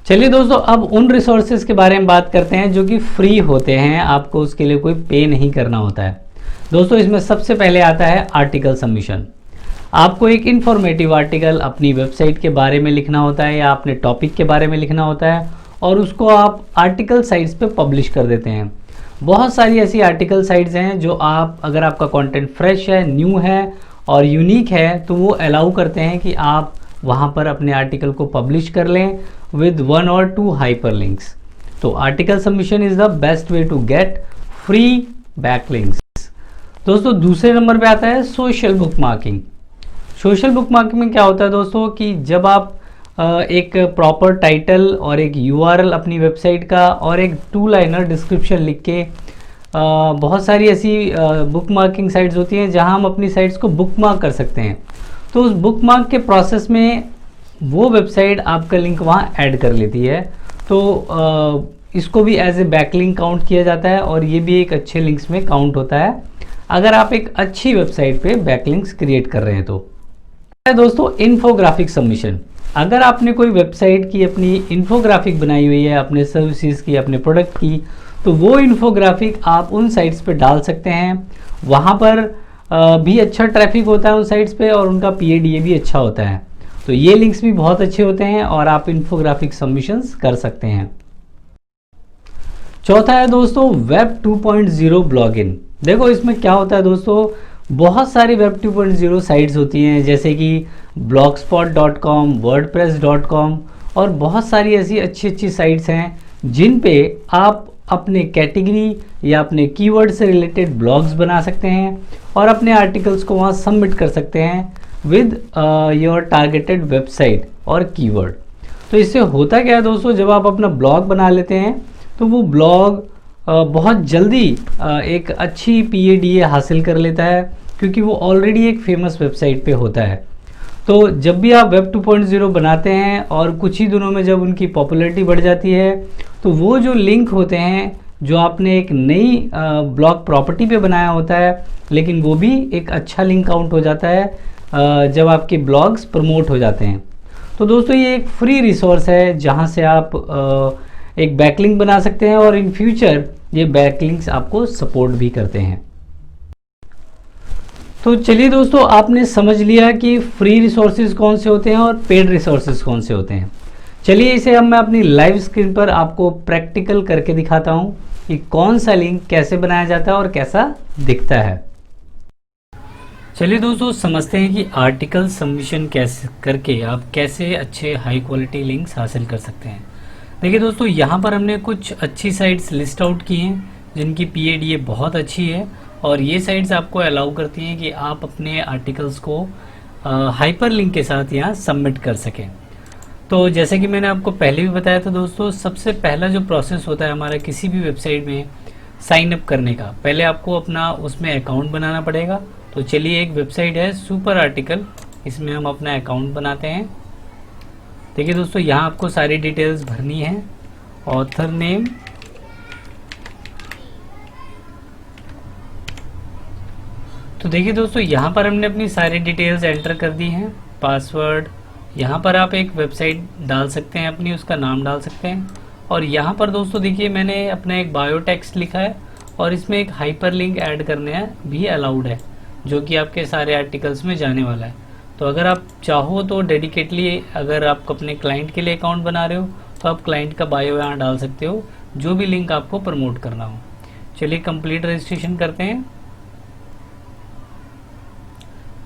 चलिए दोस्तों, अब उन रिसोर्सेज के बारे में बात करते हैं जो कि फ्री होते हैं, आपको उसके लिए कोई पे नहीं करना होता है। दोस्तों इसमें सबसे पहले आता है आर्टिकल सबमिशन। आपको एक इन्फॉर्मेटिव आर्टिकल अपनी वेबसाइट के बारे में लिखना होता है या अपने टॉपिक के बारे में लिखना होता है और उसको आप आर्टिकल साइट्स पे पब्लिश कर देते हैं। बहुत सारी ऐसी आर्टिकल साइट्स हैं जो आप, अगर आपका कंटेंट फ्रेश है, न्यू है और यूनिक है, तो वो अलाउ करते हैं कि आप वहाँ पर अपने आर्टिकल को पब्लिश कर लें विद 1 और 2 हाइपरलिंक्स। तो article submission is the best way to get free backlinks. दोस्तों दूसरे नंबर पे आता है social bookmarking. Social bookmarking में क्या होता है दोस्तों कि जब आप एक प्रॉपर टाइटल और एक यूआरएल अपनी वेबसाइट का और एक 2 लाइनर डिस्क्रिप्शन लिख के, बहुत सारी ऐसी बुक मार्किंग साइट्स होती हैं जहां हम अपनी साइट्स को बुक मार्क कर सकते हैं। तो उस बुक मार्क के प्रोसेस में वो वेबसाइट आपका लिंक वहाँ ऐड कर लेती है। तो इसको भी एज ए बैकलिंक काउंट किया जाता है और ये भी एक अच्छे लिंक्स में काउंट होता है अगर आप एक अच्छी वेबसाइट पे बैकलिंक्स क्रिएट कर रहे हैं। तो दोस्तों इन्फोग्राफिक सबमिशन। अगर आपने कोई वेबसाइट की अपनी इन्फोग्राफिक बनाई हुई है, अपने सर्विसेज की, अपने प्रोडक्ट की, तो वो इन्फोग्राफिक आप उन साइट्स पे डाल सकते हैं। वहाँ पर भी अच्छा ट्रैफिक होता है उन साइट्स पे और उनका PADA भी अच्छा होता है। तो ये लिंक्स भी बहुत अच्छे होते हैं और आप इन्फोग्राफिक सबमिशंस कर सकते हैं। चौथा है दोस्तों वेब 2.0 ब्लॉगिंग। देखो इसमें क्या होता है दोस्तों, बहुत सारी वेब 2.0 साइट्स होती हैं जैसे कि blogspot.com, wordpress.com और बहुत सारी ऐसी अच्छी अच्छी साइट्स हैं जिन पे आप अपने कैटेगरी या अपने कीवर्ड से रिलेटेड ब्लॉग्स बना सकते हैं और अपने आर्टिकल्स को वहाँ सबमिट कर सकते हैं विद योर टारगेटेड वेबसाइट और कीवर्ड। तो इससे होता क्या है दोस्तों, जब आप अपना ब्लॉग बना लेते हैं तो वो ब्लॉग बहुत जल्दी एक अच्छी PADA हासिल कर लेता है क्योंकि वो ऑलरेडी एक फेमस वेबसाइट पे होता है। तो जब भी आप वेब 2.0 बनाते हैं और कुछ ही दिनों में जब उनकी पॉपुलैरिटी बढ़ जाती है तो वो जो लिंक होते हैं जो आपने एक नई ब्लॉग प्रॉपर्टी पे बनाया होता है, लेकिन वो भी एक अच्छा लिंक काउंट हो जाता है जब आपके ब्लॉग्स प्रमोट हो जाते हैं। तो दोस्तों ये एक फ्री रिसोर्स है जहाँ से आप एक बैकलिंक बना सकते हैं और इन फ्यूचर ये बैकलिंक्स आपको सपोर्ट भी करते हैं। तो चलिए दोस्तों, आपने समझ लिया कि फ्री रिसोर्सेज कौन से होते हैं और पेड रिसोर्सेज कौन से होते हैं। चलिए इसे अब मैं अपनी लाइव स्क्रीन पर आपको प्रैक्टिकल करके दिखाता हूं कि कौन सा लिंक कैसे बनाया जाता है और कैसा दिखता है। चलिए दोस्तों, समझते हैं कि आर्टिकल सबमिशन कैसे करके आप कैसे अच्छे हाई क्वालिटी लिंक्स हासिल कर सकते हैं। देखिए दोस्तों, यहाँ पर हमने कुछ अच्छी साइट्स लिस्ट आउट की हैं जिनकी PADA बहुत अच्छी है और ये साइट्स आपको अलाउ करती हैं कि आप अपने आर्टिकल्स को हाइपर लिंक के साथ यहाँ सबमिट कर सकें। तो जैसे कि मैंने आपको पहले भी बताया था दोस्तों, सबसे पहला जो प्रोसेस होता है हमारा किसी भी वेबसाइट में साइन अप करने का, पहले आपको अपना उसमें अकाउंट बनाना पड़ेगा। तो चलिए, एक वेबसाइट है सुपर आर्टिकल, इसमें हम अपना अकाउंट बनाते हैं। देखिए दोस्तों, यहाँ आपको सारी डिटेल्स भरनी है, ऑथर नेम, तो देखिए दोस्तों यहाँ पर हमने अपनी सारी डिटेल्स एंटर कर दी हैं, पासवर्ड, यहाँ पर आप एक वेबसाइट डाल सकते हैं अपनी, उसका नाम डाल सकते हैं। और यहाँ पर दोस्तों देखिए मैंने अपना एक बायो टेक्स्ट लिखा है और इसमें एक हाइपर लिंक ऐड करने हैं भी अलाउड है जो कि आपके सारे आर्टिकल्स में जाने वाला है। तो अगर आप चाहो तो डेडिकेटली, अगर आप अपने क्लाइंट के लिए अकाउंट बना रहे हो तो आप क्लाइंट का बायो यहाँ डाल सकते हो जो भी लिंक आपको प्रमोट करना हो। चलिए कंप्लीट रजिस्ट्रेशन करते हैं।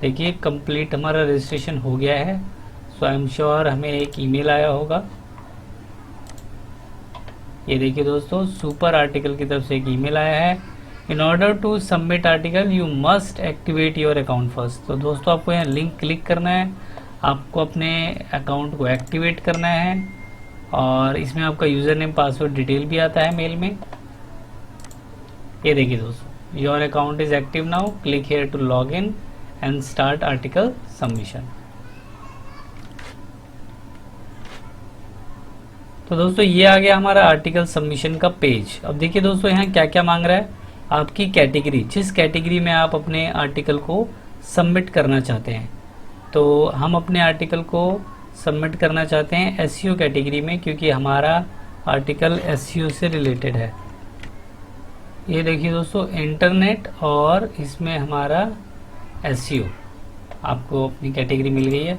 देखिए कंप्लीट हमारा रजिस्ट्रेशन हो गया है। सो आई एम श्योर हमें एक ईमेल आया होगा। ये देखिए दोस्तों, सुपर आर्टिकल की तरफ से एक ईमेल आया है, in order to submit article you must activate your account first. तो दोस्तों आपको यहाँ लिंक क्लिक करना है, आपको अपने अकाउंट को एक्टिवेट करना है और इसमें आपका यूज़र नेम पासवर्ड डिटेल भी आता है मेल में। ये देखिए दोस्तों, your account is active now, click here to log in and start article submission. तो दोस्तों ये आ गया हमारा आर्टिकल सबमिशन का पेज। अब देखिए दोस्तों यहाँ क्या क्या मांग रहा है, आपकी कैटेगरी, जिस कैटेगरी में आप अपने आर्टिकल को सबमिट करना चाहते हैं। तो हम अपने आर्टिकल को सबमिट करना चाहते हैं एसईओ कैटेगरी में, क्योंकि हमारा आर्टिकल एसईओ से रिलेटेड है। ये देखिए दोस्तों, इंटरनेट और इसमें हमारा एसईओ आपको अपनी कैटेगरी मिल गई है।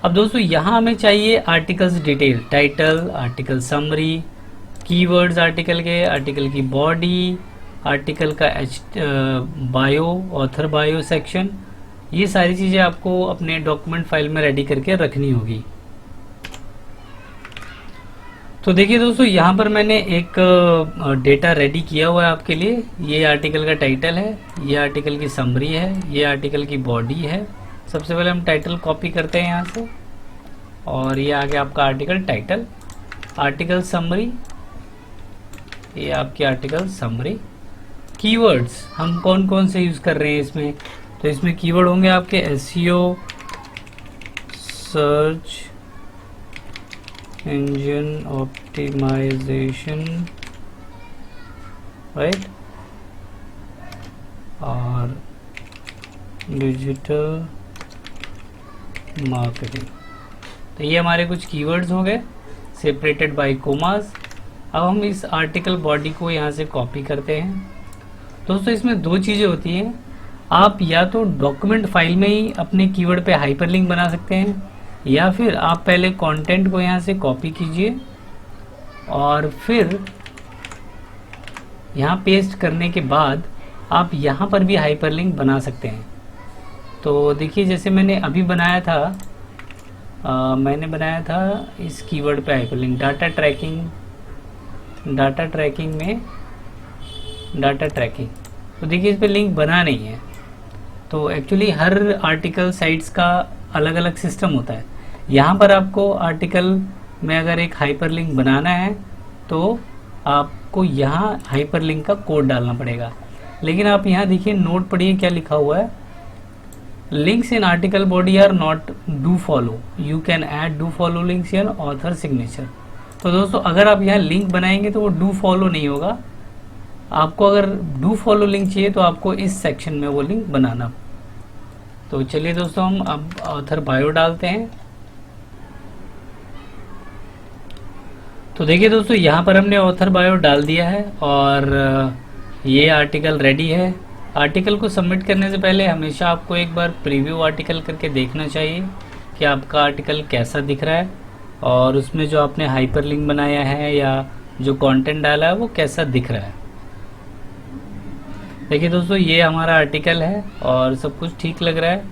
अब दोस्तों यहाँ हमें चाहिए articles detail, title, article summary, keywords article के, आर्टिकल की बॉडी, आर्टिकल का बायो, ऑथर बायो सेक्शन, ये सारी चीज़ें आपको अपने डॉक्यूमेंट फाइल में रेडी करके रखनी होगी। तो देखिए दोस्तों, यहाँ पर मैंने एक डेटा रेडी किया हुआ है आपके लिए। ये आर्टिकल का टाइटल है, ये आर्टिकल की समरी है, ये आर्टिकल की बॉडी है। सबसे पहले हम टाइटल कॉपी करते हैं यहाँ से, और ये आ गया आपका आर्टिकल टाइटल। आर्टिकल समरी, ये आपकी आर्टिकल समरी। कीवर्ड्स हम कौन कौन से यूज़ कर रहे हैं इसमें, तो इसमें कीवर्ड होंगे आपके SEO, search engine optimisation, right, और डिजिटल मार्केटिंग। तो ये हमारे कुछ कीवर्ड्स हो गए सेपरेटेड बाय कोमास। अब हम इस आर्टिकल बॉडी को यहाँ से कॉपी करते हैं। दोस्तों इसमें दो चीज़ें होती हैं, आप या तो डॉक्यूमेंट फाइल में ही अपने कीवर्ड पे हाइपरलिंक बना सकते हैं, या फिर आप पहले कंटेंट को यहाँ से कॉपी कीजिए और फिर यहाँ पेस्ट करने के बाद आप यहाँ पर भी हाइपरलिंक बना सकते हैं। तो देखिए जैसे मैंने अभी बनाया था, मैंने बनाया था इस कीवर्ड पे हाइपरलिंक, डाटा ट्रैकिंग में डाटा ट्रैकिंग। तो देखिए इस पर लिंक बना नहीं है। तो एक्चुअली हर आर्टिकल साइट्स का अलग अलग सिस्टम होता है। यहाँ पर आपको आर्टिकल में अगर एक हाइपरलिंक बनाना है तो आपको यहाँ हाइपरलिंक का कोड डालना पड़ेगा। लेकिन आप यहाँ देखिए, नोट पढ़िए क्या लिखा हुआ है, links in article body are not do follow, you can add do follow links in author signature. तो दोस्तों अगर आप यहाँ लिंक बनाएंगे तो वो डू फॉलो नहीं होगा। आपको अगर डू फॉलो लिंक चाहिए तो आपको इस सेक्शन में वो लिंक बनाना। तो चलिए दोस्तों हम अब ऑथर बायो डालते हैं। तो देखिए दोस्तों, यहाँ पर हमने ऑथर बायो डाल दिया है और ये आर्टिकल रेडी है। आर्टिकल को सबमिट करने से पहले हमेशा आपको एक बार प्रीव्यू आर्टिकल करके देखना चाहिए कि आपका आर्टिकल कैसा दिख रहा है और उसमें जो आपने हाइपरलिंक बनाया है या जो कंटेंट डाला है वो कैसा दिख रहा है। देखिए दोस्तों, ये हमारा आर्टिकल है और सब कुछ ठीक लग रहा है।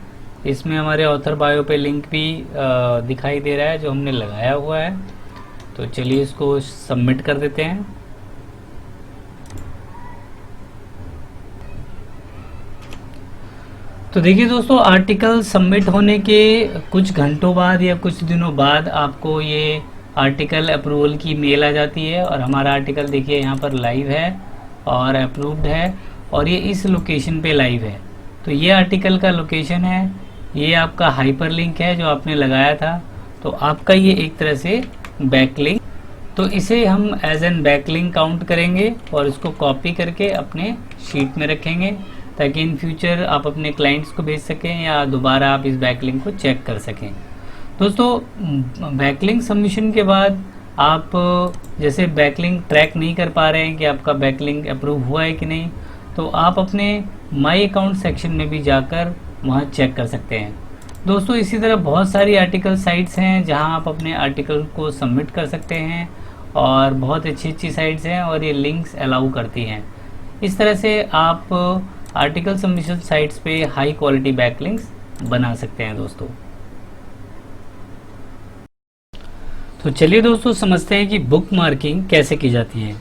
इसमें हमारे ऑथर बायो पे लिंक भी दिखाई दे रहा है जो हमने लगाया हुआ है। तो चलिए इसको सबमिट कर देते हैं। तो देखिए दोस्तों, आर्टिकल सबमिट होने के कुछ घंटों बाद या कुछ दिनों बाद आपको ये आर्टिकल अप्रूवल की मेल आ जाती है और हमारा आर्टिकल देखिए यहाँ पर लाइव है और अप्रूव्ड है और ये इस लोकेशन पे लाइव है। तो ये आर्टिकल का लोकेशन है, ये आपका हाइपरलिंक है जो आपने लगाया था। तो आपका ये एक तरह से बैकलिंक, तो इसे हम एज एन बैकलिंक काउंट करेंगे और इसको कॉपी करके अपने शीट में रखेंगे ताकि इन फ्यूचर आप अपने क्लाइंट्स को भेज सकें या दोबारा आप इस बैकलिंक को चेक कर सकें। दोस्तों बैकलिंक सबमिशन के बाद आप जैसे बैकलिंक ट्रैक नहीं कर पा रहे हैं कि आपका बैकलिंक अप्रूव हुआ है कि नहीं, तो आप अपने माई अकाउंट सेक्शन में भी जाकर वहाँ चेक कर सकते हैं। दोस्तों इसी तरह बहुत सारी आर्टिकल साइट्स हैं जहाँ आप अपने आर्टिकल को सबमिट कर सकते हैं और बहुत अच्छी साइट्स हैं और ये लिंक्स अलाउ करती हैं। इस तरह से आप आर्टिकल सबमिशन साइट्स पे हाई क्वालिटी बैकलिंक्स बना सकते हैं दोस्तों। तो चलिए दोस्तों समझते हैं कि बुक मार्किंग कैसे की जाती है।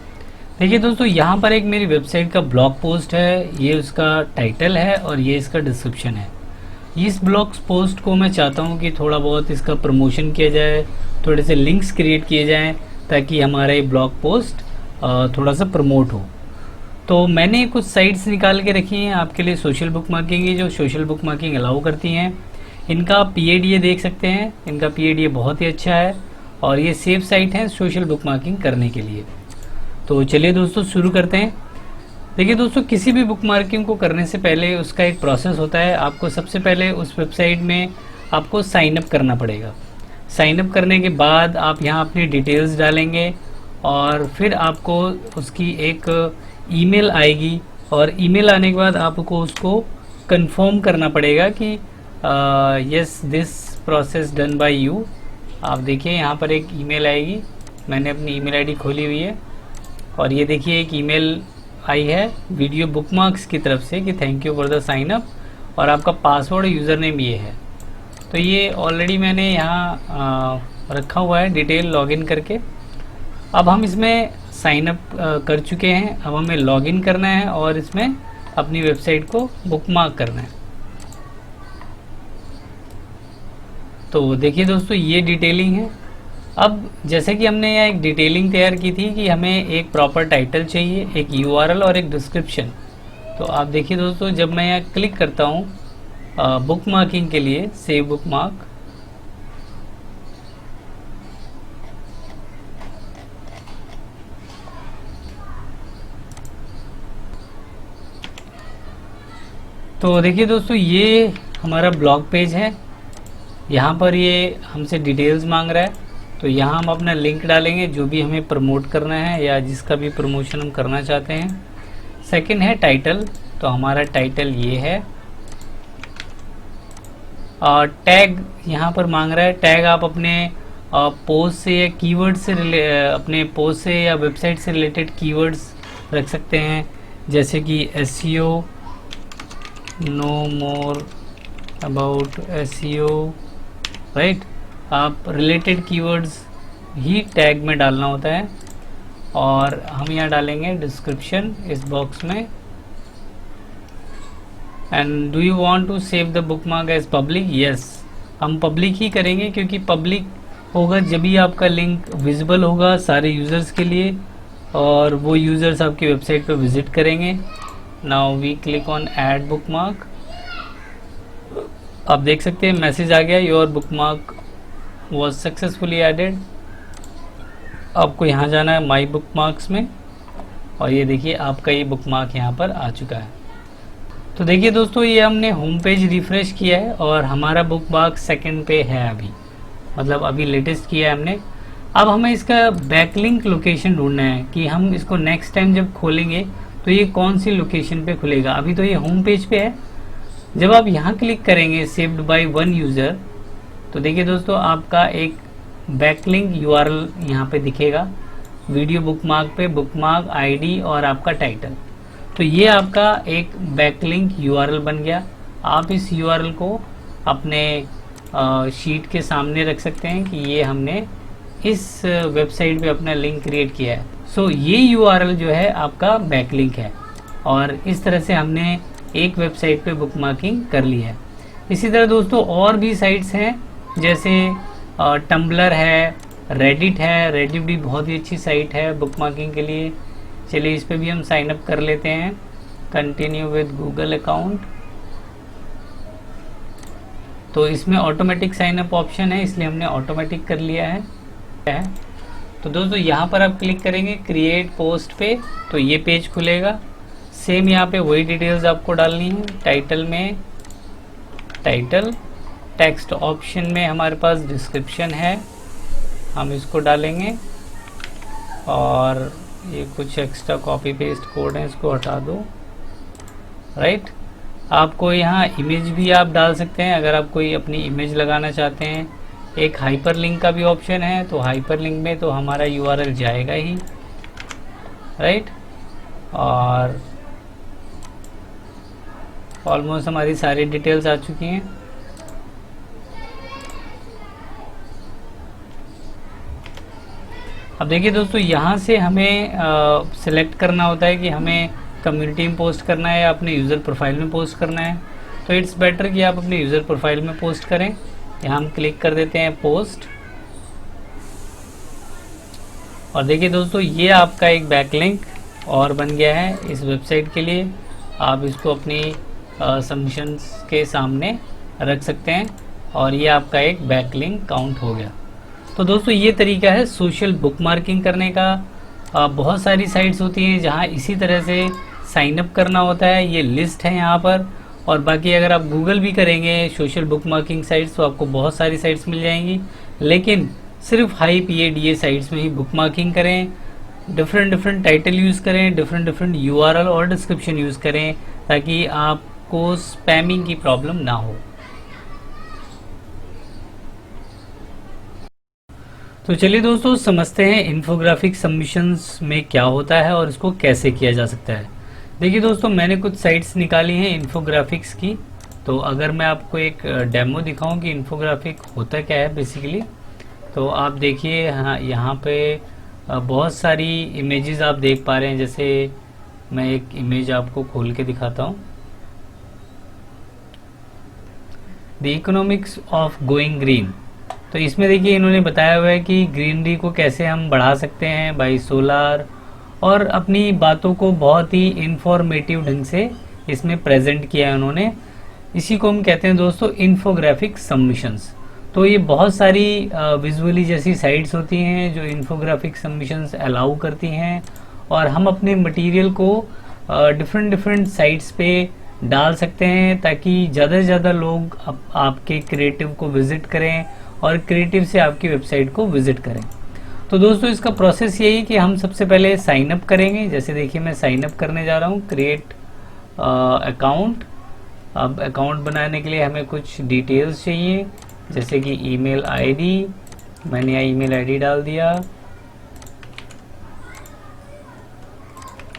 देखिए दोस्तों, यहाँ पर एक मेरी वेबसाइट का ब्लॉग पोस्ट है, ये उसका टाइटल है और ये इसका डिस्क्रिप्शन है। इस ब्लॉग पोस्ट को मैं चाहता हूँ कि थोड़ा बहुत इसका प्रमोशन किया जाए, थोड़े से लिंक्स क्रिएट किए जाएं ताकि हमारा ये ब्लॉग पोस्ट थोड़ा सा प्रमोट हो। तो मैंने कुछ साइट्स निकाल के रखी हैं आपके लिए सोशल बुक मार्किंग की, जो सोशल बुक मार्किंग अलाउ करती हैं। इनका PADA देख सकते हैं, इनका PADA बहुत ही अच्छा है और ये सेफ साइट है सोशल बुक मार्किंग करने के लिए। तो चलिए दोस्तों शुरू करते हैं। देखिए दोस्तों, किसी भी बुक मार्किंग को करने से पहले उसका एक प्रोसेस होता है। आपको सबसे पहले उस वेबसाइट में आपको साइन अप करना पड़ेगा। साइन अप करने के बाद आप यहाँ अपनी डिटेल्स डालेंगे और फिर आपको उसकी एक ईमेल आएगी और ईमेल आने के बाद आपको उसको कंफर्म करना पड़ेगा कि yes this process done by you. आप देखिए यहाँ पर एक ईमेल आएगी, मैंने अपनी ईमेल आईडी खोली हुई है और ये देखिए एक ईमेल आई है वीडियो बुकमार्क्स की तरफ से कि thank you for the sign up, और आपका पासवर्ड यूज़र नेम ये है। तो ये ऑलरेडी मैंने यहाँ रखा हुआ है डिटेल लॉगिन करके। अब हम इसमें साइन अप कर चुके हैं, अब हमें लॉगिन करना है और इसमें अपनी वेबसाइट को बुकमार्क करना है। तो देखिए दोस्तों ये डिटेलिंग है। अब जैसे कि हमने यहाँ एक डिटेलिंग तैयार की थी कि हमें एक प्रॉपर टाइटल चाहिए, एक यूआरएल और एक डिस्क्रिप्शन। तो आप देखिए दोस्तों जब मैं यहाँ क्लिक करता हूँ बुक मार्किंग के लिए, सेव बुक मार्क, तो देखिए दोस्तों ये हमारा ब्लॉग पेज है। यहाँ पर ये हमसे डिटेल्स मांग रहा है, तो यहाँ हम अपना लिंक डालेंगे जो भी हमें प्रमोट करना है या जिसका भी प्रमोशन हम करना चाहते हैं। सेकंड है टाइटल, तो हमारा टाइटल ये है। और टैग यहाँ पर मांग रहा है, टैग आप अपने पोस्ट से या कीवर्ड से अपने पोस्ट से या वेबसाइट से रिलेटेड कीवर्ड्स रख सकते हैं, जैसे कि SEO, know more about SEO, right. आप रिलेटेड कीवर्ड्स ही टैग में डालना होता है। और हम यहाँ डालेंगे डिस्क्रिप्शन इस बॉक्स में। And do you want to save the bookmark as public? Yes, हम पब्लिक ही करेंगे क्योंकि पब्लिक होगा जब भी आपका लिंक विजिबल होगा सारे यूज़र्स के लिए और वो यूज़र्स आपकी वेबसाइट पर विजिट करेंगे। Now we click on add bookmark. आप देख सकते हैं मैसेज आ गया, your bookmark was successfully added. आपको यहाँ जाना है माई बुकमार्क्स में और ये देखिए आपका ये बुकमार्क यहाँ पर आ चुका है। तो देखिए दोस्तों ये हमने होम पेज रिफ्रेश किया है और हमारा बुकमार्क सेकंड पे है अभी, मतलब अभी लेटेस्ट किया है हमने। अब हमें इसका बैकलिंक लोकेशन ढूंढना है कि हम इसको नेक्स्ट टाइम जब खोलेंगे तो ये कौन सी लोकेशन पे खुलेगा। अभी तो ये होम पेज पे है। जब आप यहाँ क्लिक करेंगे सेव्ड बाय वन यूज़र, तो देखिए दोस्तों आपका एक बैकलिंक यूआरएल यहाँ पे दिखेगा वीडियो बुकमार्क पे, बुकमार्क आईडी और आपका टाइटल। तो ये आपका एक बैकलिंक यूआरएल बन गया। आप इस यूआरएल को अपने शीट के सामने रख सकते हैं कि ये हमने इस वेबसाइट पे अपना लिंक क्रिएट किया है। सो ये यूआरएल जो है आपका बैकलिंक है और इस तरह से हमने एक वेबसाइट पे बुकमार्किंग कर ली है। इसी तरह दोस्तों और भी साइट्स हैं, जैसे टम्बलर है, रेडिट है। रेडिट भी बहुत ही अच्छी साइट है बुकमार्किंग के लिए। चलिए इस पे भी हम साइन अप कर लेते हैं, कंटिन्यू विद गूगल अकाउंट। तो इसमें ऑटोमेटिक साइन अप ऑप्शन है, इसलिए हमने ऑटोमेटिक कर लिया है। तो दोस्तों यहाँ पर आप क्लिक करेंगे क्रिएट पोस्ट पे, तो ये पेज खुलेगा। सेम यहाँ पे वही डिटेल्स आपको डालनी है। टाइटल में टाइटल, टेक्स्ट ऑप्शन में हमारे पास डिस्क्रिप्शन है, हम इसको डालेंगे। और ये कुछ एक्स्ट्रा कॉपी पेस्ट कोड है, इसको हटा दो, राइट। आपको यहाँ इमेज भी आप डाल सकते हैं अगर आप कोई अपनी इमेज लगाना चाहते हैं। एक हाइपर लिंक का भी ऑप्शन है, तो हाइपर लिंक में तो हमारा यूआरएल जाएगा ही, राइट। और ऑलमोस्ट हमारी सारी डिटेल्स आ चुकी हैं। अब देखिए दोस्तों यहाँ से हमें सिलेक्ट करना होता है कि हमें कम्युनिटी में पोस्ट करना है या अपने यूज़र प्रोफाइल में पोस्ट करना है। तो इट्स बेटर कि आप अपने यूज़र प्रोफाइल में पोस्ट करें। यहाँ हम क्लिक कर देते हैं पोस्ट। और देखिए दोस्तों ये आपका एक बैकलिंक और बन गया है इस वेबसाइट के लिए। आप इसको अपनी सबमिशंस के सामने रख सकते हैं और ये आपका एक बैकलिंक काउंट हो गया। तो दोस्तों ये तरीका है सोशल बुकमार्किंग करने का। बहुत सारी साइट्स होती हैं जहाँ इसी तरह से साइन अप करना होता है, ये लिस्ट है यहाँ पर। और बाकी अगर आप गूगल भी करेंगे सोशल बुकमार्किंग साइट्स तो आपको बहुत सारी साइट्स मिल जाएंगी। लेकिन सिर्फ हाई PADA साइट्स में ही बुक मार्किंग करें, डिफरेंट टाइटल यूज़ करें, डिफरेंट URL और डिस्क्रिप्शन यूज़ करें, ताकि आपको स्पैमिंग की प्रॉब्लम ना हो। तो चलिए दोस्तों, समझते हैं इन्फोग्राफिक सबमिशंस में क्या होता है और इसको कैसे किया जा सकता है। देखिए दोस्तों, मैंने कुछ साइट्स निकाली हैं इन्फोग्राफिक्स की। तो अगर मैं आपको एक डेमो दिखाऊं कि इन्फोग्राफिक होता क्या है बेसिकली, तो आप देखिए, हाँ, यहाँ पे बहुत सारी इमेजेस आप देख पा रहे हैं। जैसे मैं एक इमेज आपको खोल के दिखाता हूँ। The economics of going green. तो इसमें देखिए इन्होंने बताया हुआ है कि ग्रीनरी को कैसे हम बढ़ा सकते हैं बाई सोलार, और अपनी बातों को बहुत ही इंफॉर्मेटिव ढंग से इसमें प्रेजेंट किया है उन्होंने। इसी को हम कहते हैं दोस्तों इन्फोग्राफिक सबमिशंस। तो ये बहुत सारी विजुअली जैसी साइट्स होती हैं जो इन्फोग्राफिक सबमिशंस अलाउ करती हैं, और हम अपने मटेरियल को डिफरेंट साइट्स पे डाल सकते हैं, ताकि ज़्यादा से ज़्यादा लोग आपके क्रिएटिव को विजिट करें और क्रिएटिव से आपकी वेबसाइट को विजिट करें। तो दोस्तों, इसका प्रोसेस यही कि हम सबसे पहले साइन अप करेंगे। जैसे देखिए, मैं साइन अप करने जा रहा हूँ, क्रिएट अकाउंट। अब अकाउंट बनाने के लिए हमें कुछ डिटेल्स चाहिए, जैसे कि ईमेल आईडी। मैंने यहाँ ईमेल आईडी डाल दिया,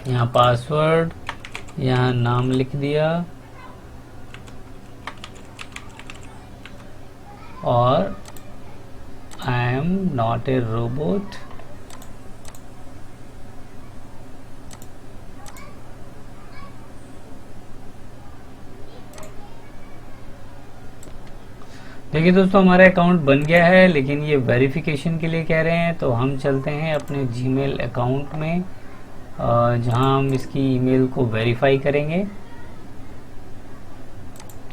यहाँ पासवर्ड, यहाँ नाम लिख दिया, और I am not a robot. देखिए दोस्तों, हमारा अकाउंट बन गया है, लेकिन ये वेरिफिकेशन के लिए कह रहे हैं। तो हम चलते हैं अपने जीमेल अकाउंट में, जहां हम इसकी ईमेल को वेरीफाई करेंगे।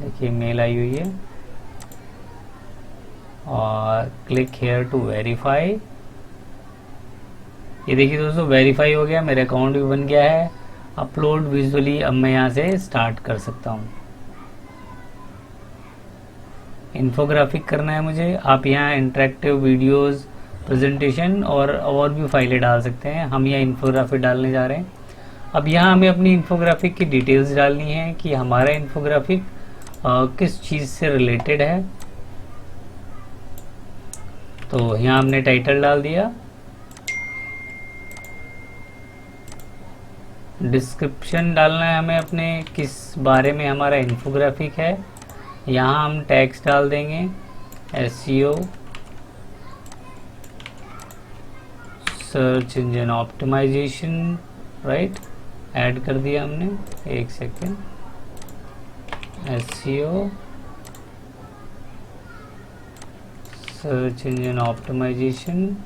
देखिए मेल आई हुई है, और क्लिक हेयर टू वेरीफाई। ये देखिए दोस्तों, वेरीफाई हो गया, मेरा अकाउंट भी बन गया है। अपलोड विजुअली अब मैं यहाँ से स्टार्ट कर सकता हूँ। इन्फोग्राफिक करना है मुझे। आप यहाँ इंटरेक्टिव वीडियोस, प्रेजेंटेशन और भी फाइलें डाल सकते हैं। हम यहाँ इन्फोग्राफिक डालने जा रहे हैं। अब यहाँ हमें अपनी इन्फोग्राफिक की डिटेल्स डालनी है कि हमारा इन्फोग्राफिक किस चीज़ से रिलेटेड है। तो यहाँ हमने टाइटल डाल दिया, डिस्क्रिप्शन डालना है हमें अपने, किस बारे में हमारा इन्फोग्राफिक है। यहाँ हम टैग्स डाल देंगे, SEO, search engine optimisation, right, add कर दिया हमने। एक second, SEO, search engine optimisation.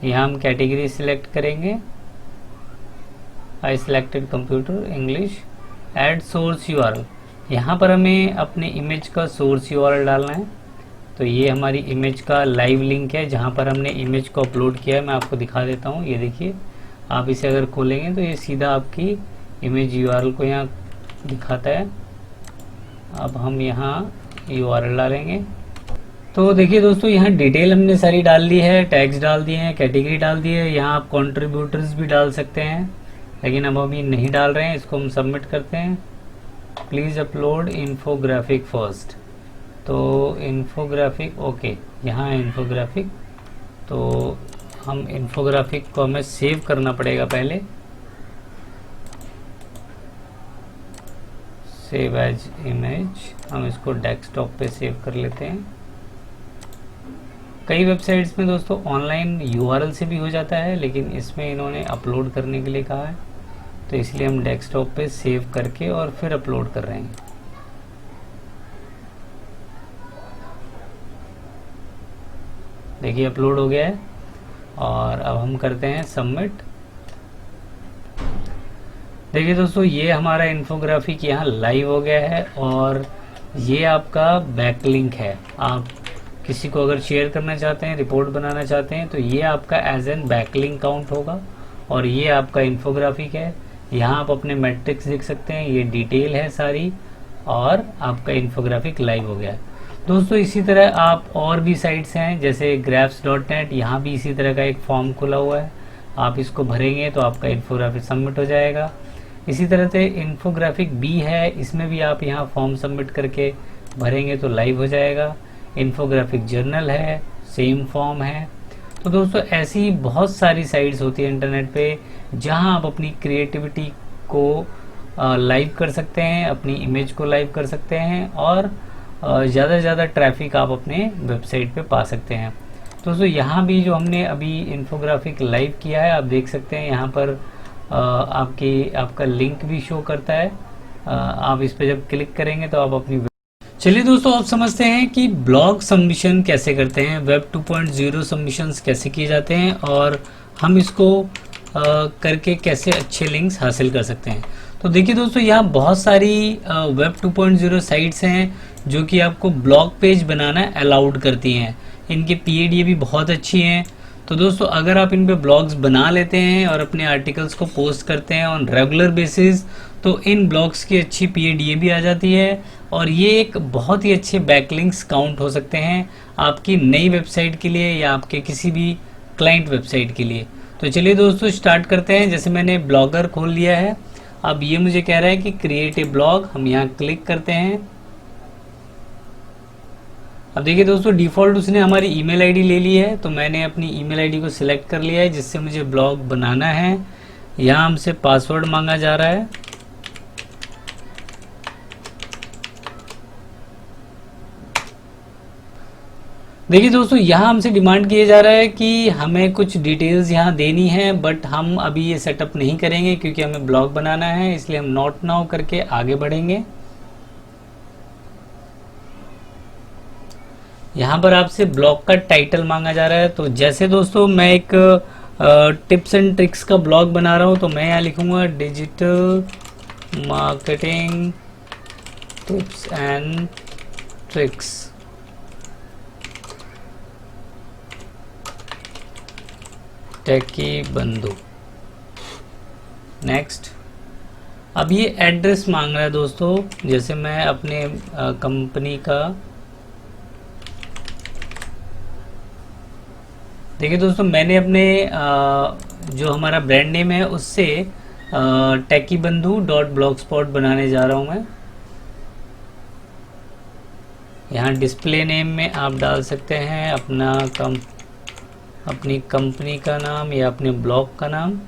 यहाँ हम कैटेगरी सिलेक्ट करेंगे, I selected computer English. Add source URL, यहाँ पर हमें अपने इमेज का सोर्स URL डालना है। तो ये हमारी इमेज का लाइव लिंक है, जहाँ पर हमने इमेज को अपलोड किया है। मैं आपको दिखा देता हूँ, ये देखिए, आप इसे अगर खोलेंगे तो ये सीधा आपकी इमेज URL को यहाँ दिखाता है। अब हम यहाँ URL डालेंगे। तो देखिए दोस्तों, यहाँ डिटेल हमने सारी डाल ली है, टैग्स डाल दिए हैं, कैटेगरी डाल दी है। यहाँ आप कंट्रीब्यूटर्स भी डाल सकते हैं, लेकिन अब अभी नहीं डाल रहे हैं। इसको हम सबमिट करते हैं। Please upload infographic first. तो इन्फोग्राफिक, ओके, यहाँ है इन्फोग्राफिक। तो हम इन्फोग्राफिक को हमें सेव करना पड़ेगा पहले। सेव एज इमेज, हम इसको डेस्कटॉप पे सेव कर लेते हैं। कई वेबसाइट्स में दोस्तों ऑनलाइन URL से भी हो जाता है, लेकिन इसमें इन्होंने अपलोड करने के लिए कहा है, तो इसलिए हम डेस्कटॉप पे सेव करके और फिर अपलोड कर रहे हैं। देखिए अपलोड हो गया है, और अब हम करते हैं सबमिट। देखिए दोस्तों, ये हमारा इन्फोग्राफिक यहाँ लाइव हो गया है, और ये आपका बैकलिंक है। आप किसी को अगर शेयर करना चाहते हैं, रिपोर्ट बनाना चाहते हैं, तो ये आपका एज एन बैकलिंक काउंट होगा, और ये आपका इन्फोग्राफिक है। यहाँ आप अपने मैट्रिक्स देख सकते हैं, ये डिटेल है सारी, और आपका इन्फोग्राफिक लाइव हो गया है। दोस्तों इसी तरह आप और भी साइट्स हैं जैसे graphs.net, यहाँ भी इसी तरह का एक फॉर्म खुला हुआ है। आप इसको भरेंगे तो आपका इन्फोग्राफिक सबमिट हो जाएगा। इसी तरह से इन्फोग्राफिक बी है, इसमें भी आप यहाँ फॉर्म सबमिट करके भरेंगे तो लाइव हो जाएगा। इन्फोग्राफिक जर्नल है, सेम फॉर्म है। तो दोस्तों ऐसी बहुत सारी साइट्स होती है इंटरनेट पे जहाँ आप अपनी क्रिएटिविटी को लाइव कर सकते हैं, अपनी इमेज को लाइव कर सकते हैं और ज़्यादा से ज़्यादा ट्रैफिक आप अपने वेबसाइट पे पा सकते हैं। दोस्तों यहाँ भी जो हमने अभी इन्फोग्राफिक लाइव किया है, आप देख सकते हैं यहाँ पर आपका लिंक भी शो करता है। आप इस पर जब क्लिक करेंगे तो आप अपनी चलिए दोस्तों आप समझते हैं कि ब्लॉग सबमिशन कैसे करते हैं, वेब 2.0 सबमिशंस कैसे किए जाते हैं और हम इसको करके कैसे अच्छे लिंक्स हासिल कर सकते हैं। तो देखिए दोस्तों यहाँ बहुत सारी वेब 2.0 साइट्स हैं जो कि आपको ब्लॉग पेज बनाना अलाउड करती हैं। इनके PADA भी बहुत अच्छी हैं। तो दोस्तों अगर आप इन पे ब्लॉग्स बना लेते हैं और अपने आर्टिकल्स को पोस्ट करते हैं ऑन रेगुलर बेसिस, तो इन ब्लॉग्स की अच्छी PADA भी आ जाती है और ये एक बहुत ही अच्छे बैकलिंक्स काउंट हो सकते हैं आपकी नई वेबसाइट के लिए या आपके किसी भी क्लाइंट वेबसाइट के लिए। तो चलिए दोस्तों स्टार्ट करते हैं। जैसे मैंने ब्लॉगर खोल लिया है, अब ये मुझे कह रहा है कि क्रिएट ए ब्लॉग, हम यहाँ क्लिक करते हैं। अब देखिए दोस्तों डिफ़ॉल्ट उसने हमारी ईमेल आईडी ले ली है, तो मैंने अपनी ईमेल आईडी को सिलेक्ट कर लिया है जिससे मुझे ब्लॉग बनाना है। यहाँ हमसे पासवर्ड मांगा जा रहा है। देखिए दोस्तों यहाँ हमसे डिमांड किया जा रहा है कि हमें कुछ डिटेल्स यहाँ देनी है, बट हम अभी ये सेटअप नहीं करेंगे क्योंकि हमें ब्लॉग बनाना है, इसलिए हम नॉट नाउ करके आगे बढ़ेंगे। यहाँ पर आपसे ब्लॉग का टाइटल मांगा जा रहा है। तो जैसे दोस्तों मैं एक टिप्स एंड ट्रिक्स का ब्लॉग बना रहा हूँ, तो मैं यहाँ लिखूँगा digital marketing tips and tricks. Techy Bandhu. Next. अब ये एड्रेस मांग रहा है दोस्तों, जैसे मैं अपने कंपनी का, देखिए दोस्तों मैंने अपने जो हमारा ब्रांड नेम है उससे techibandhu.blogspot बनाने जा रहा हूँ मैं। यहाँ डिस्प्ले नेम में आप डाल सकते हैं अपनी कंपनी का नाम या अपने ब्लॉग का नाम।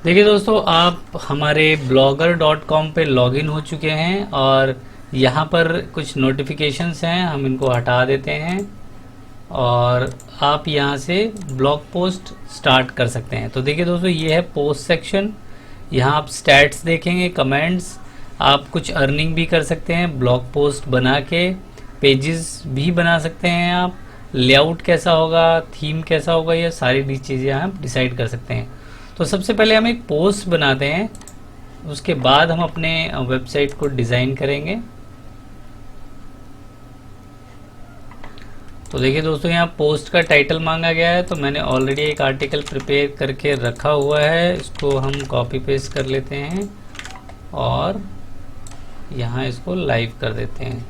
देखिए दोस्तों आप हमारे blogger.com पे लॉगिन हो चुके हैं और यहाँ पर कुछ नोटिफिकेशंस हैं, हम इनको हटा देते हैं और आप यहाँ से ब्लॉग पोस्ट स्टार्ट कर सकते हैं। तो देखिए दोस्तों ये है पोस्ट सेक्शन। यहाँ आप स्टैट्स देखेंगे, कमेंट्स, आप कुछ अर्निंग भी कर सकते हैं ब्लॉग पोस्ट बना के, पेजेस भी बना सकते हैं आप, लेआउट कैसा होगा, थीम कैसा होगा, ये सारी चीज़ें आप डिसाइड कर सकते हैं। तो सबसे पहले हम एक पोस्ट बनाते हैं, उसके बाद हम अपने वेबसाइट को डिज़ाइन करेंगे। तो देखिए दोस्तों यहाँ पोस्ट का टाइटल मांगा गया है, तो मैंने ऑलरेडी एक आर्टिकल प्रिपेयर करके रखा हुआ है, इसको हम कॉपी पेस्ट कर लेते हैं और यहाँ इसको लाइव कर देते हैं।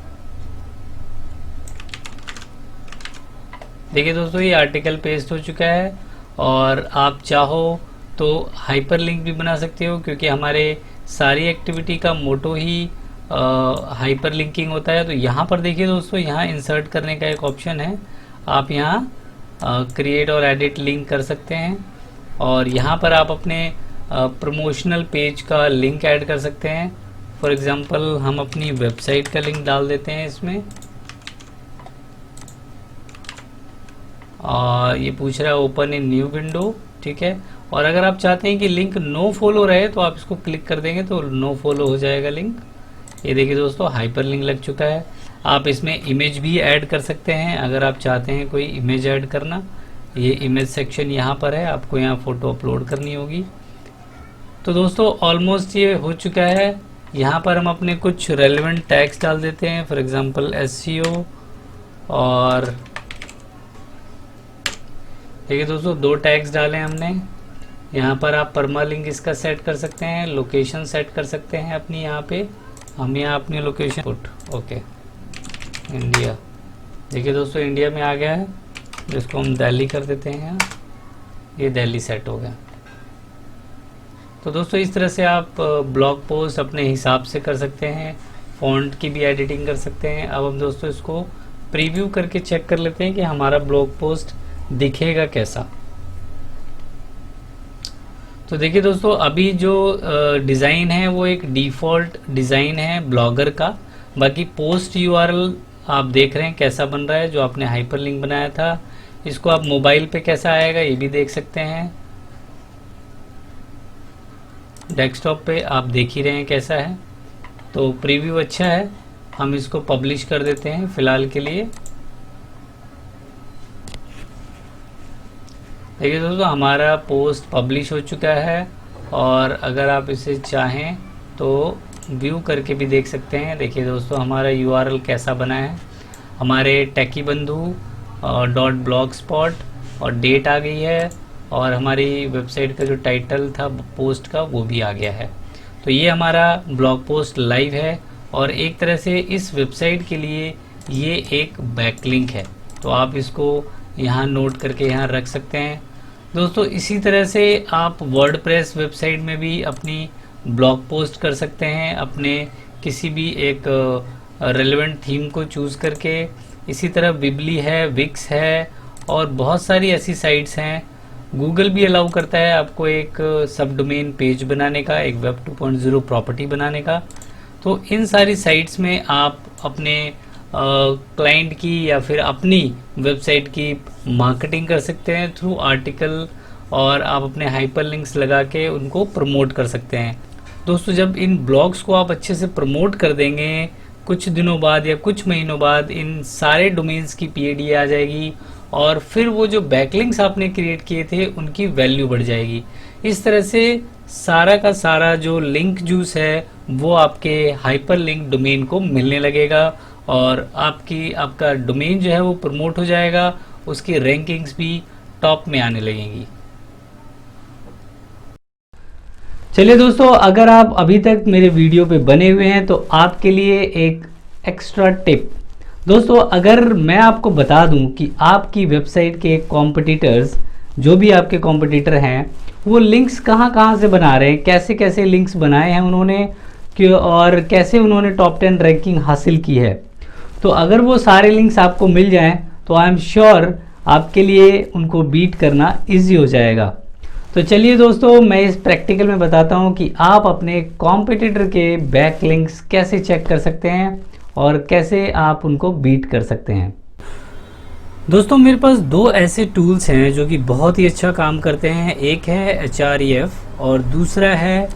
देखिए दोस्तों ये आर्टिकल पेस्ट हो चुका है और आप चाहो तो हाइपर लिंक भी बना सकते हो क्योंकि हमारे सारी एक्टिविटी का मोटो ही हाइपर लिंकिंग होता है। तो यहाँ पर देखिए दोस्तों यहाँ इंसर्ट करने का एक ऑप्शन है, आप यहाँ क्रिएट और एडिट लिंक कर सकते हैं और यहाँ पर आप अपने प्रमोशनल पेज का लिंक ऐड कर सकते हैं। फॉर एग्जांपल हम अपनी वेबसाइट का लिंक डाल देते हैं इसमें और ये पूछ रहा है ओपन इन न्यू विंडो, ठीक है। और अगर आप चाहते हैं कि लिंक नो फॉलो रहे तो आप इसको क्लिक कर देंगे तो नो फॉलो हो जाएगा लिंक। ये देखिए दोस्तों हाइपर लिंक लग चुका है। आप इसमें इमेज भी ऐड कर सकते हैं अगर आप चाहते हैं कोई इमेज ऐड करना। ये इमेज सेक्शन यहाँ पर है, आपको यहाँ फ़ोटो अपलोड करनी होगी। तो दोस्तों ऑलमोस्ट ये हो चुका है। यहाँ पर हम अपने कुछ रेलेवेंट टैग्स डाल देते हैं, फॉर एग्जांपल SEO और देखिए दोस्तों, 2 टैग्स डाले हमने। यहाँ पर आप परमालिंक इसका सेट कर सकते हैं, लोकेशन सेट कर सकते हैं अपनी। यहाँ पे हम यहाँ अपनी लोकेशन पुट ओके इंडिया। देखिए दोस्तों, इंडिया में आ गया है, जिसको हम दिल्ली कर देते हैं। यहाँ ये दिल्ली सेट हो गया। तो दोस्तों, इस तरह से आप ब्लॉग पोस्ट अपने हिसाब से कर सकते हैं, फ़ॉन्ट की भी एडिटिंग कर सकते हैं। अब हम दोस्तों इसको प्रीव्यू करके चेक कर लेते हैं कि हमारा ब्लॉग पोस्ट दिखेगा कैसा। तो देखिए दोस्तों, अभी जो डिज़ाइन है वो एक डिफ़ॉल्ट डिज़ाइन है ब्लॉगर का। बाकी पोस्ट यूआरएल आप देख रहे हैं कैसा बन रहा है, जो आपने हाइपरलिंक बनाया था। इसको आप मोबाइल पे कैसा आएगा ये भी देख सकते हैं। डेस्कटॉप पे आप देख ही रहे हैं कैसा है। तो प्रीव्यू अच्छा है, हम इसको पब्लिश कर देते हैं फ़िलहाल के लिए। देखिए दोस्तों, हमारा पोस्ट पब्लिश हो चुका है, और अगर आप इसे चाहें तो व्यू करके भी देख सकते हैं। देखिए दोस्तों, हमारा यूआरएल कैसा बना है। हमारे टेकी बंधु .blogspot और डेट आ गई है, और हमारी वेबसाइट का जो टाइटल था पोस्ट का वो भी आ गया है। तो ये हमारा ब्लॉग पोस्ट लाइव है, और एक तरह से इस वेबसाइट के लिए ये एक बैकलिंक है। तो आप इसको यहाँ नोट करके यहाँ रख सकते हैं। दोस्तों, इसी तरह से आप वर्डप्रेस वेबसाइट में भी अपनी ब्लॉग पोस्ट कर सकते हैं, अपने किसी भी एक रेलेवेंट थीम को चूज़ करके। इसी तरह विबली है, विक्स है, और बहुत सारी ऐसी साइट्स हैं। गूगल भी अलाउ करता है आपको एक सब डोमेन पेज बनाने का, एक वेब 2.0 प्रॉपर्टी बनाने का। तो इन सारी साइट्स में आप अपने क्लाइंट की या फिर अपनी वेबसाइट की मार्केटिंग कर सकते हैं थ्रू आर्टिकल, और आप अपने हाइपरलिंक्स लगा के उनको प्रमोट कर सकते हैं। दोस्तों, जब इन ब्लॉग्स को आप अच्छे से प्रमोट कर देंगे, कुछ दिनों बाद या कुछ महीनों बाद इन सारे डोमेन्स की पीएडी आ जाएगी, और फिर वो जो बैकलिंक्स आपने क्रिएट किए थे उनकी वैल्यू बढ़ जाएगी। इस तरह से सारा का सारा जो लिंक जूस है वो आपके हाइपरलिंक डोमेन को मिलने लगेगा, और आपका डोमेन जो है वो प्रमोट हो जाएगा, उसकी रैंकिंग्स भी टॉप में आने लगेंगी। चलिए दोस्तों, अगर आप अभी तक मेरे वीडियो पे बने हुए हैं तो आपके लिए एक एक्स्ट्रा टिप। दोस्तों, अगर मैं आपको बता दूं कि आपकी वेबसाइट के कॉम्पिटिटर्स, जो भी आपके कॉम्पिटिटर हैं, वो लिंक्स कहाँ से बना रहे हैं, कैसे कैसे लिंक्स बनाए हैं उन्होंने, और कैसे उन्होंने टॉप 10 रैंकिंग हासिल की है, तो अगर वो सारे लिंक्स आपको मिल जाएं तो आई एम श्योर आपके लिए उनको बीट करना ईजी हो जाएगा। तो चलिए दोस्तों, मैं इस प्रैक्टिकल में बताता हूं कि आप अपने कॉम्पिटिटर के बैक लिंक्स कैसे चेक कर सकते हैं और कैसे आप उनको बीट कर सकते हैं। दोस्तों, मेरे पास 2 ऐसे टूल्स हैं जो कि बहुत ही अच्छा काम करते हैं। एक है HREF और दूसरा है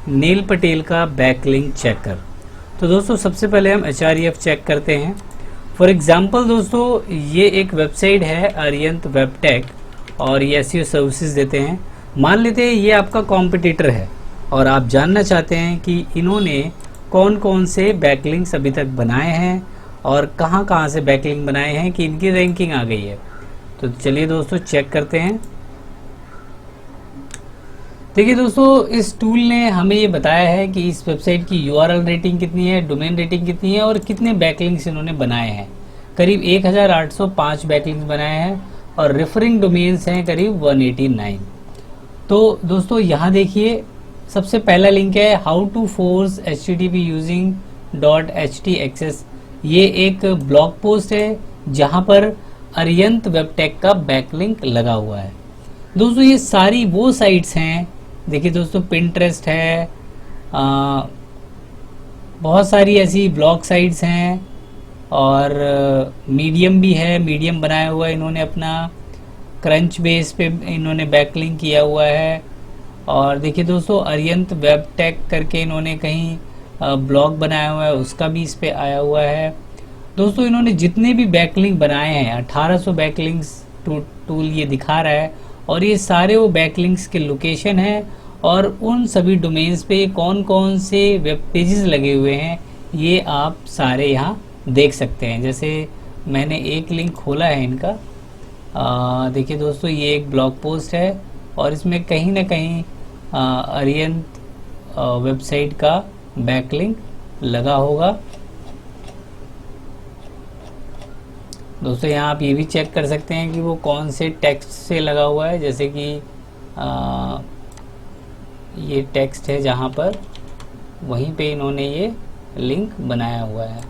नील पटेल का बैकलिंक चेकर। तो दोस्तों, सबसे पहले हम HREF चेक करते हैं। फॉर एग्जांपल दोस्तों, ये एक वेबसाइट है अरियंत वेबटेक, और ये SEO सर्विसेज देते हैं। मान लेते हैं ये आपका कॉम्पिटिटर है, और आप जानना चाहते हैं कि इन्होंने कौन कौन से बैकलिंक्स अभी तक बनाए हैं और कहाँ से बैकलिंक बनाए हैं कि इनकी रैंकिंग आ गई है। तो चलिए दोस्तों, चेक करते हैं। देखिए दोस्तों, इस टूल ने हमें ये बताया है कि इस वेबसाइट की URL रेटिंग कितनी है, डोमेन रेटिंग कितनी है, और कितने बैकलिंक्स इन्होंने बनाए हैं। करीब 1805 बैकलिंक्स बनाए हैं, और रेफरिंग डोमेन्स हैं करीब 189। तो दोस्तों, यहाँ देखिए, सबसे पहला लिंक है how to force HTTP using .htaccess। ये एक ब्लॉग पोस्ट है जहाँ पर अरियंत वेबटेक का बैकलिंक लगा हुआ है। दोस्तों, ये सारी वो साइट्स हैं। देखिए दोस्तों, पिंटरेस्ट है, बहुत सारी ऐसी ब्लॉग साइट्स हैं, और मीडियम भी है। मीडियम बनाया हुआ है इन्होंने अपना, क्रंच बेस पे इन्होंने बैकलिंक किया हुआ है। और देखिए दोस्तों, अरियंत वेबटेक करके इन्होंने कहीं ब्लॉग बनाया हुआ है, उसका भी इस पे आया हुआ है। दोस्तों, इन्होंने जितने भी बैकलिंक बनाए हैं, 1800 बैकलिंक्स टूल ये दिखा रहा है, और ये सारे वो बैकलिंक्स के लोकेशन है, और उन सभी डोमेन्स पे कौन कौन से वेब पेजेस लगे हुए हैं ये आप सारे यहाँ देख सकते हैं। जैसे मैंने एक लिंक खोला है इनका, देखिए दोस्तों, ये एक ब्लॉग पोस्ट है और इसमें कहीं ना कहीं अरियंत वेबसाइट का बैकलिंक लगा होगा। दोस्तों यहाँ आप ये भी चेक कर सकते हैं कि वो कौन से टेक्स्ट से लगा हुआ है, जैसे कि ये टेक्स्ट है जहाँ पर, वहीं पे इन्होंने ये लिंक बनाया हुआ है।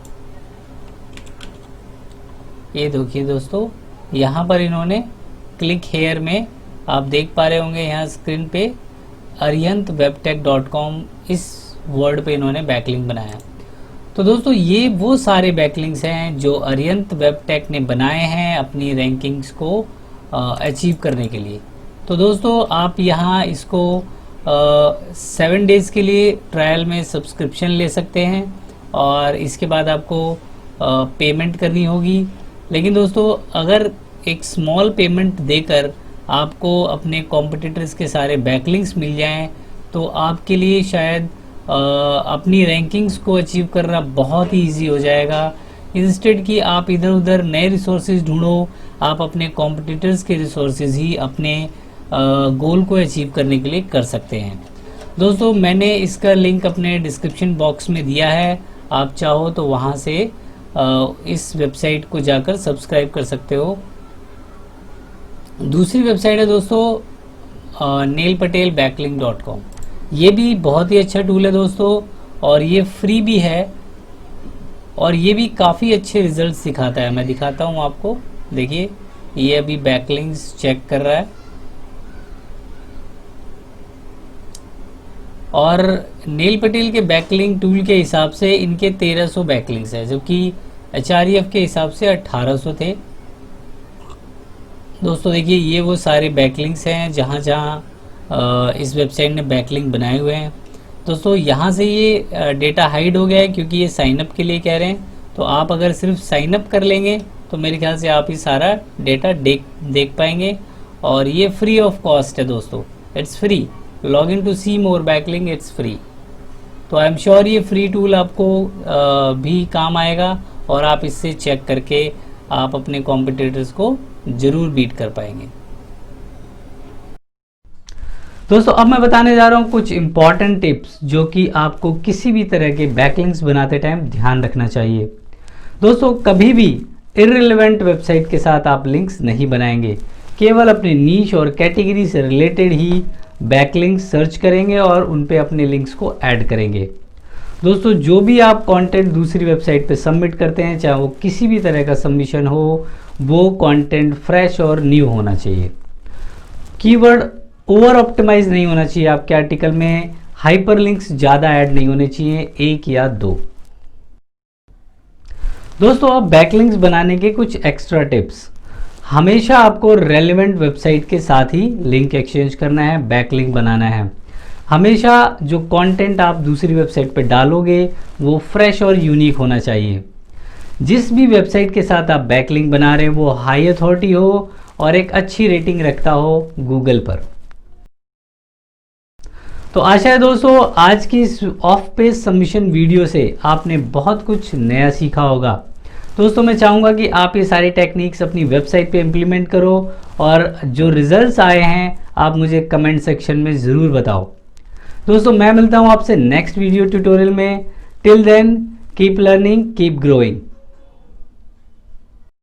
ये देखिए दोस्तों, यहाँ पर इन्होंने क्लिक हेयर में आप देख पा रहे होंगे यहाँ स्क्रीन पे aryantvebtech.com इस वर्ड पे इन्होंने बैकलिंक बनाया। तो दोस्तों ये वो सारे बैकलिंक्स हैं जो अरियंत वेबटेक ने बनाए हैं अपनी रैंकिंग्स को अचीव करने के लिए। तो दोस्तों आप यहाँ इसको 7 डेज़ के लिए ट्रायल में सब्सक्रिप्शन ले सकते हैं और इसके बाद आपको पेमेंट करनी होगी। लेकिन दोस्तों अगर एक स्मॉल पेमेंट देकर आपको अपने कॉम्पिटिटर्स के सारे बैकलिंक्स मिल जाएं तो आपके लिए शायद अपनी रैंकिंग्स को अचीव करना बहुत ही ईजी हो जाएगा। इंस्टेड कि आप इधर उधर नए रिसोर्सेज ढूंढो, आप अपने कॉम्पिटिटर्स के रिसोर्सेज ही अपने गोल को अचीव करने के लिए कर सकते हैं। दोस्तों मैंने इसका लिंक अपने डिस्क्रिप्शन बॉक्स में दिया है, आप चाहो तो वहाँ से इस वेबसाइट को जाकर सब्सक्राइब कर सकते हो। दूसरी वेबसाइट है दोस्तों neilpatelbacklink.com। ये भी बहुत ही अच्छा टूल है दोस्तों और ये फ्री भी है और ये भी काफ़ी अच्छे रिजल्ट्स दिखाता है। मैं दिखाता हूँ आपको, देखिए ये अभी बैकलिंक्स चेक कर रहा है और नील पटेल के बैकलिंक टूल के हिसाब से इनके 1300 बैकलिंक्स है, जबकि HREF के हिसाब से 1800 थे। दोस्तों देखिए ये वो सारे बैकलिंक्स हैं जहाँ जहाँ इस वेबसाइट ने बैकलिंक बनाए हुए हैं। दोस्तों यहाँ से ये डेटा हाइड हो गया है क्योंकि ये साइनअप के लिए कह रहे हैं। तो आप अगर सिर्फ साइनअप कर लेंगे तो मेरे ख्याल से आप ये सारा डेटा देख पाएंगे और ये फ्री ऑफ कॉस्ट है दोस्तों, it's free. Log in to see more backlink, it's free. तो आई एम श्योर ये फ्री टूल आपको भी काम आएगा और आप इससे चेक करके आप अपने कॉम्पिटिटर्स को जरूर बीट कर पाएंगे। दोस्तों अब मैं बताने जा रहा हूं कुछ इंपॉर्टेंट टिप्स जो कि आपको किसी भी तरह के बैकलिंक्स बनाते टाइम ध्यान रखना चाहिए। दोस्तों कभी भी इररिलेवेंट वेबसाइट के साथ आप लिंक्स नहीं बनाएंगे, केवल अपने नीश और कैटेगरी से रिलेटेड ही बैकलिंक्स सर्च करेंगे और उन पे अपने लिंक्स को ऐड करेंगे। दोस्तों जो भी आप कंटेंट दूसरी वेबसाइट पे सबमिट करते हैं, चाहे वो किसी भी तरह का सबमिशन हो, वो कंटेंट फ्रेश और न्यू होना चाहिए। कीवर्ड ओवर ऑप्टिमाइज नहीं होना चाहिए आपके आर्टिकल में, हाइपरलिंक्स ज़्यादा ऐड नहीं होने चाहिए, 1 या 2। दोस्तों अब बैकलिंक्स बनाने के कुछ एक्स्ट्रा टिप्स। हमेशा आपको रेलेवेंट वेबसाइट के साथ ही लिंक एक्सचेंज करना है, बैकलिंक बनाना है। हमेशा जो कंटेंट आप दूसरी वेबसाइट पर डालोगे वो फ्रेश और यूनिक होना चाहिए। जिस भी वेबसाइट के साथ आप बैकलिंक बना रहे हैं वो हाई अथॉरिटी हो और एक अच्छी रेटिंग रखता हो गूगल पर। तो आशा है दोस्तों आज की इस ऑफ पेज सबमिशन वीडियो से आपने बहुत कुछ नया सीखा होगा। दोस्तों मैं चाहूँगा कि आप ये सारी टेक्निक्स अपनी वेबसाइट पे इम्प्लीमेंट करो और जो रिजल्ट्स आए हैं आप मुझे कमेंट सेक्शन में ज़रूर बताओ। दोस्तों मैं मिलता हूँ आपसे नेक्स्ट वीडियो ट्यूटोरियल में। Till then keep learning, keep growing.